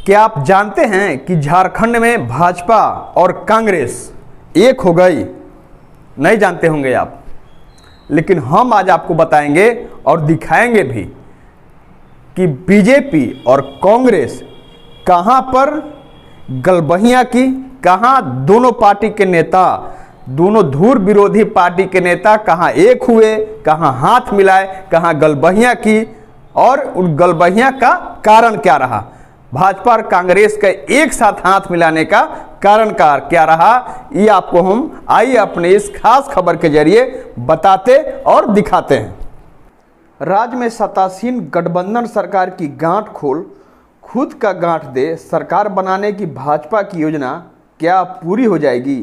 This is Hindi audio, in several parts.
क्या आप जानते हैं कि झारखंड में भाजपा और कांग्रेस एक हो गई? नहीं जानते होंगे आप, लेकिन हम आज आपको बताएंगे और दिखाएंगे भी कि बीजेपी और कांग्रेस कहां पर गलबहियां की, कहां दोनों पार्टी के नेता, दोनों धुर विरोधी पार्टी के नेता कहां एक हुए, कहां हाथ मिलाए, कहां गलबहियां की और उन गलबहियां का कारण क्या रहा। भाजपा और कांग्रेस के एक साथ हाथ मिलाने का कारण क्या रहा, ये आपको हम आइए अपने इस खास खबर के जरिए बताते और दिखाते हैं। राज्य में सत्तासीन गठबंधन सरकार की गांठ खोल खुद का गांठ दे सरकार बनाने की भाजपा की योजना क्या पूरी हो जाएगी?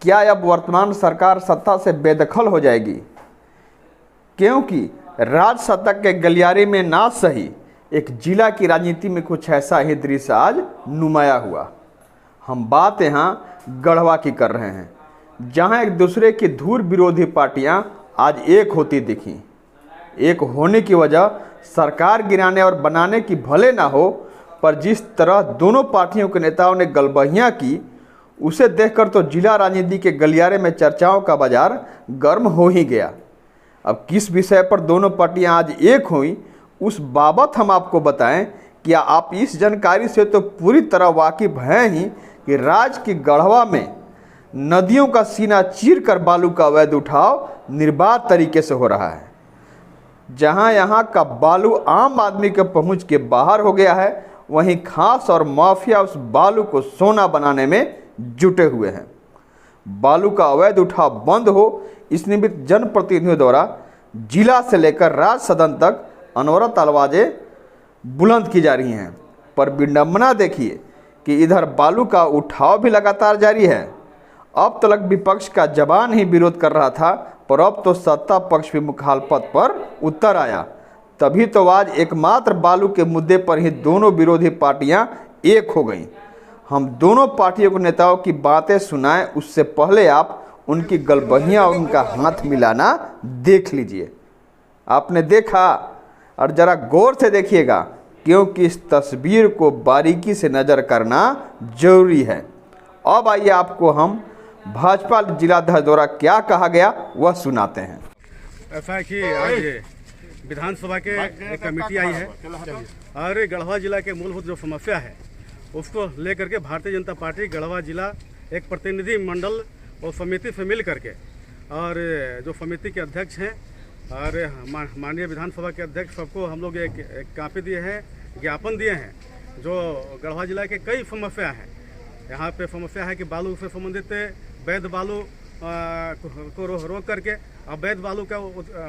क्या अब वर्तमान सरकार सत्ता से बेदखल हो जाएगी? क्योंकि राज सत्ता के गलियारे में ना सही एक जिला की राजनीति में कुछ ऐसा ही दृश्य आज नुमाया हुआ। हम बात यहाँ गढ़वा की कर रहे हैं, जहाँ एक दूसरे की धुर विरोधी पार्टियाँ आज एक होती दिखी। एक होने की वजह सरकार गिराने और बनाने की भले ना हो, पर जिस तरह दोनों पार्टियों के नेताओं ने गलबहियाँ की, उसे देखकर तो जिला राजनीति के गलियारे में चर्चाओं का बाजार गर्म हो ही गया। अब किस विषय पर दोनों पार्टियां आज एक हुई, उस बाबत हम आपको बताएं। क्या आप इस जानकारी से तो पूरी तरह वाकिफ हैं ही कि राज्य की गढ़वा में नदियों का सीना चीर कर बालू का अवैध उठाव निर्बाध तरीके से हो रहा है। जहां यहां का बालू आम आदमी के पहुंच के बाहर हो गया है, वहीं खास और माफिया उस बालू को सोना बनाने में जुटे हुए हैं। बालू का अवैध उठाव बंद हो, इस निमित्त जनप्रतिनिधियों द्वारा जिला से लेकर राज्य सदन तक अनवरत आवाजें बुलंद की जा रही हैं। पर विडंबना देखिए कि इधर बालू का उठाव भी लगातार जारी है। अब तक विपक्ष का जबान ही विरोध कर रहा था, पर अब तो सत्ता पक्ष भी मुखालफत पर उतर आया। तभी तो आज एकमात्र बालू के मुद्दे पर ही दोनों विरोधी पार्टियां एक हो गईं। हम दोनों पार्टियों के नेताओं की बातें सुनाएं, उससे पहले आप उनकी गलबहियां और उनका हाथ मिलाना देख लीजिए। आपने देखा, और ज़रा गौर से देखिएगा, क्योंकि इस तस्वीर को बारीकी से नज़र करना जरूरी है। अब आइए आपको हम भाजपा जिलाध्यक्ष द्वारा क्या कहा गया वह सुनाते हैं। ऐसा है कि आज विधानसभा के एक कमेटी आई है और गढ़वा जिला के मूलभूत जो समस्या है उसको लेकर के भारतीय जनता पार्टी गढ़वा जिला एक प्रतिनिधि मंडल और समिति से मिल करके, और जो समिति के अध्यक्ष हैं और माननीय विधानसभा के अध्यक्ष, सबको हम लोग एक कापी दिए हैं, ज्ञापन दिए हैं। जो गढ़वा जिला के कई समस्या हैं, यहाँ पे समस्या है कि बालू से संबंधित वैध बालू को रोक करके अवैध बालू का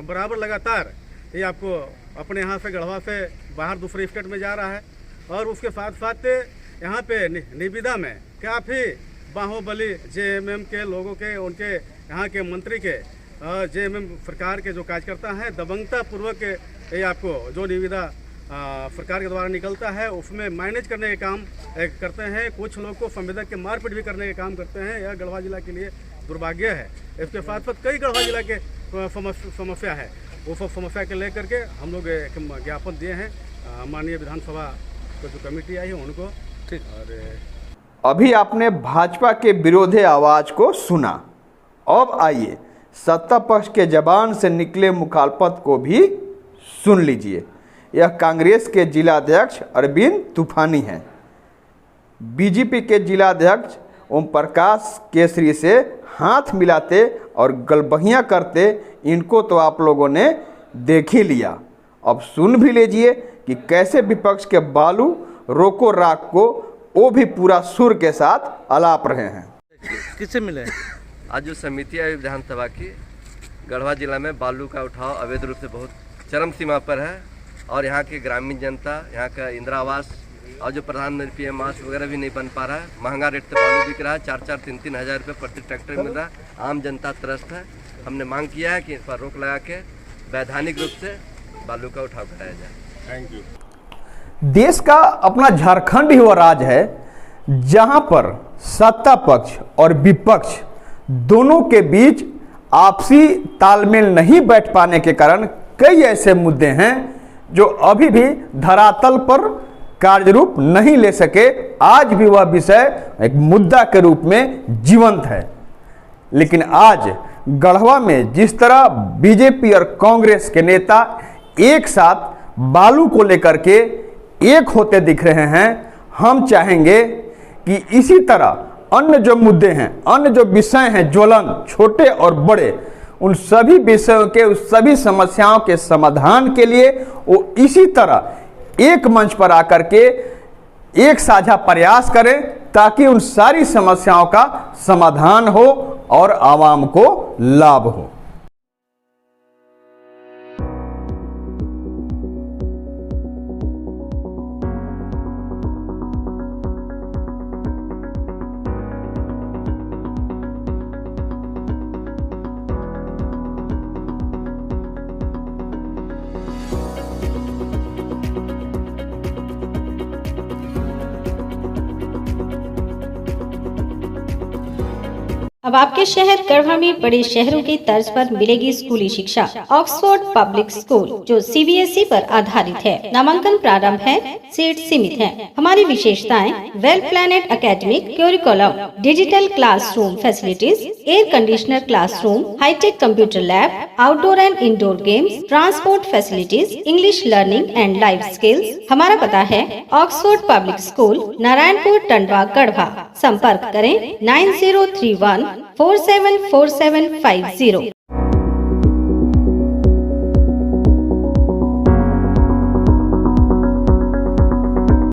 बराबर लगातार ये आपको अपने यहाँ से गढ़वा से बाहर दूसरे स्टेट में जा रहा है। और उसके साथ साथ यहाँ पे निविदा में काफ़ी बाहुबली जेएमएम के लोगों के, उनके यहाँ के मंत्री के, जेएमएम सरकार के जो कार्यकर्ता हैं, दबंगता पूर्वक ये आपको जो निविदा सरकार के द्वारा निकलता है उसमें मैनेज करने के काम करते हैं। कुछ लोग को संवेदक के मारपीट भी करने के काम करते हैं। यह गढ़वा जिला के लिए दुर्भाग्य है। इसके साथ साथ कई गढ़वा जिला के समस्या है, वो सब समस्या के लेकर के हम लोग एक ज्ञापन दिए हैं माननीय विधानसभा को जो कमेटी आई है उनको। ठीक। और अभी आपने भाजपा के विरोधी आवाज को सुना। अब आइए सत्ता पक्ष के जबान से निकले मुखालफत को भी सुन लीजिए। यह कांग्रेस के जिलाध्यक्ष अरविंद तूफानी हैं। बीजेपी के जिलाध्यक्ष ओम प्रकाश केसरी से हाथ मिलाते और गलबहियां करते, इनको तो आप लोगों ने देख ही लिया। अब सुन भी लीजिए कि कैसे विपक्ष के बालू रोको राग को वो भी पूरा सुर के साथ अलाप रहे हैं। किससे मिले? आज जो समिति आई विधानसभा की, गढ़वा जिला में बालू का उठाव अवैध रूप से बहुत चरम सीमा पर है, और यहाँ की ग्रामीण जनता, यहाँ का इंदिरा आवास और जो प्रधानमंत्री पीएम आवास वगैरह भी नहीं बन पा रहा है। महंगा रेट से बालू बिक रहा है, 4-4, 3-3 हज़ार रुपये प्रति ट्रैक्टर मिल रहा है। आम जनता त्रस्त है। हमने मांग किया है कि इस पर रोक लगा के वैधानिक रूप से बालू का उठाव कराया जाए। Thank you. देश का अपना झारखंड ही वह राज्य है जहां पर सत्ता पक्ष और विपक्ष दोनों के बीच आपसी तालमेल नहीं बैठ पाने के कारण कई ऐसे मुद्दे हैं जो अभी भी धरातल पर कार्य रूप नहीं ले सके, आज भी वह विषय एक मुद्दा के रूप में जीवंत है। लेकिन आज गढ़वा में जिस तरह बीजेपी और कांग्रेस के नेता एक साथ बालू को लेकर के एक होते दिख रहे हैं, हम चाहेंगे कि इसी तरह अन्य जो मुद्दे हैं, अन्य जो विषय हैं ज्वलन, छोटे और बड़े, उन सभी विषयों के, उस सभी समस्याओं के समाधान के लिए वो इसी तरह एक मंच पर आकर के एक साझा प्रयास करें, ताकि उन सारी समस्याओं का समाधान हो और आवाम को लाभ हो। अब आपके शहर गढ़वा में बड़े शहरों की तर्ज पर मिलेगी स्कूली शिक्षा। ऑक्सफोर्ड पब्लिक स्कूल जो सीबीएसई पर आधारित है। नामांकन प्रारंभ है, सीट सीमित है। हमारी विशेषताएं: well planned academic curriculum, digital classroom facilities, air conditioner classroom, hi-tech computer lab, outdoor and indoor games, transport facilities, English learning and life skills. हमारा पता है Oxford public school, Narayanpur, Tandwa, Garhwa. संपर्क करें 9031 474750।